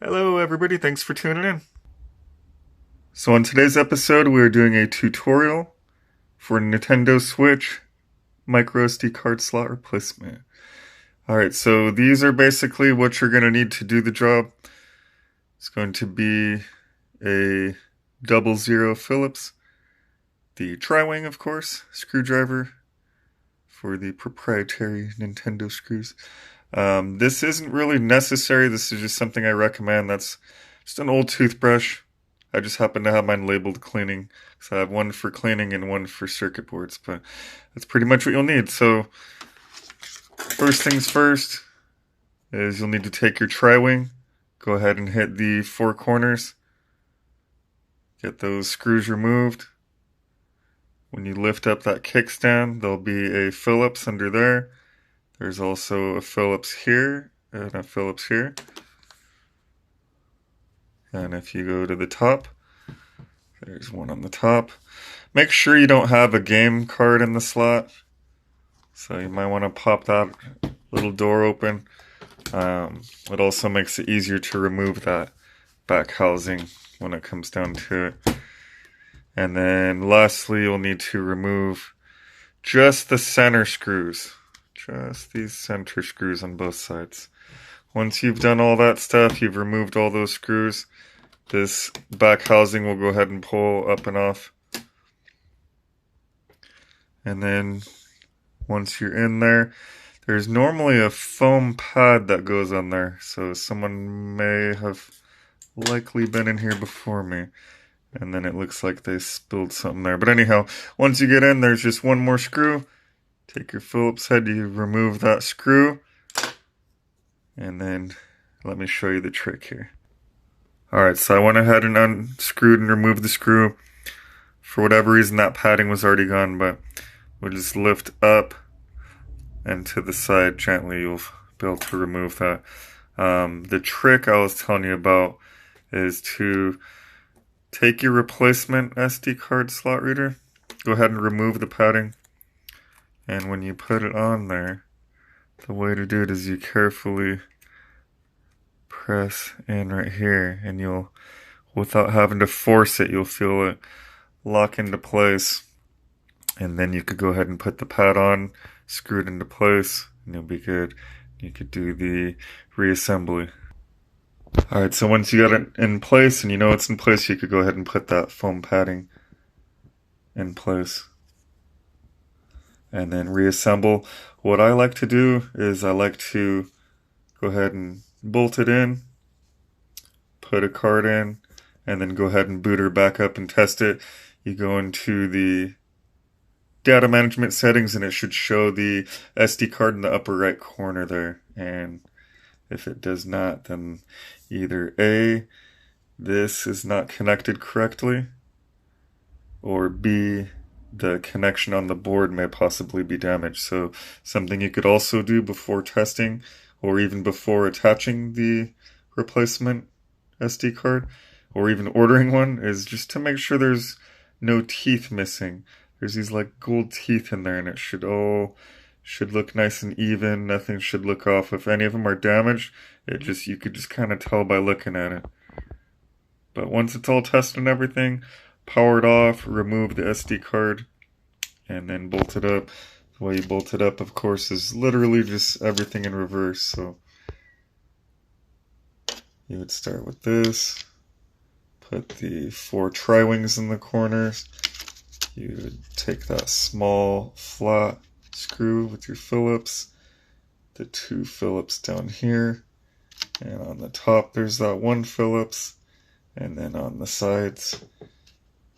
Hello everybody, thanks for tuning in. So on today's episode, we're doing a tutorial for Nintendo Switch micro SD card slot replacement. Alright, so these are basically what you're going to need to do the job. It's going to be a 00 Phillips, the tri-wing of course, screwdriver for the proprietary Nintendo screws. This isn't really necessary, this is just something I recommend. That's just an old toothbrush. I just happen to have mine labeled cleaning, so I have one for cleaning and one for circuit boards, but that's pretty much what you'll need. So first things first is you'll need to take your tri-wing, go ahead and hit the four corners, get those screws removed. When you lift up that kickstand, there'll be a Phillips under there. There's also a Phillips here and a Phillips here. And if you go to the top, there's one on the top. Make sure you don't have a game card in the slot. So you might want to pop that little door open. It also makes it easier to remove that back housing when it comes down to it. And then lastly, you'll need to remove just the center screws. Just these center screws on both sides. Once you've done all that stuff, you've removed all those screws, this back housing will go ahead and pull up and off. And then once you're in there, there's normally a foam pad that goes on there. So someone may have likely been in here before me. And then it looks like they spilled something there. But anyhow, once you get in, there's just one more screw. Take your Phillips head, you remove that screw. And then let me show you the trick here. Alright, so I went ahead and unscrewed and removed the screw. For whatever reason, that padding was already gone, but we'll just lift up and to the side gently. You'll be able to remove that. The trick I was telling you about is to take your replacement SD card slot reader, go ahead and remove the padding, and when you put it on there, the way to do it is you carefully press in right here, and you'll, without having to force it, you'll feel it lock into place. And then you could go ahead and put the pad on, screw it into place, and you'll be good. You could do the reassembly. Alright, so once you got it in place and you know it's in place, you could go ahead and put that foam padding in place. And then reassemble. What I like to do is I like to go ahead and bolt it in, put a card in, and then go ahead and boot her back up and test it. You go into the data management settings and it should show the SD card in the upper right corner there. And if it does not, then either A, this is not connected correctly, or B, the connection on the board may possibly be damaged. So something you could also do before testing, or even before attaching the replacement SD card, or even ordering one, is just to make sure there's no teeth missing. There's these like gold teeth in there, and it should look nice and even. Nothing should look off. If any of them are damaged, you could just kind of tell by looking at it. But once it's all tested and everything, power it off, remove the SD card, and then bolt it up. The way you bolt it up, of course, is literally just everything in reverse. So you would start with this, put the four tri-wings in the corners. You would take that small flat screw with your Phillips, the two Phillips down here, and on the top there's that one Phillips, and then on the sides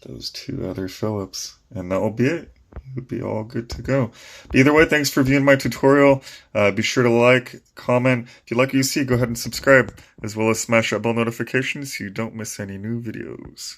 those two other Phillips, and that will be it. It would be all good to go. But either way, thanks for viewing my tutorial. Be sure to like, comment. If you like what you see, go ahead and subscribe, as well as smash that bell notification so you don't miss any new videos.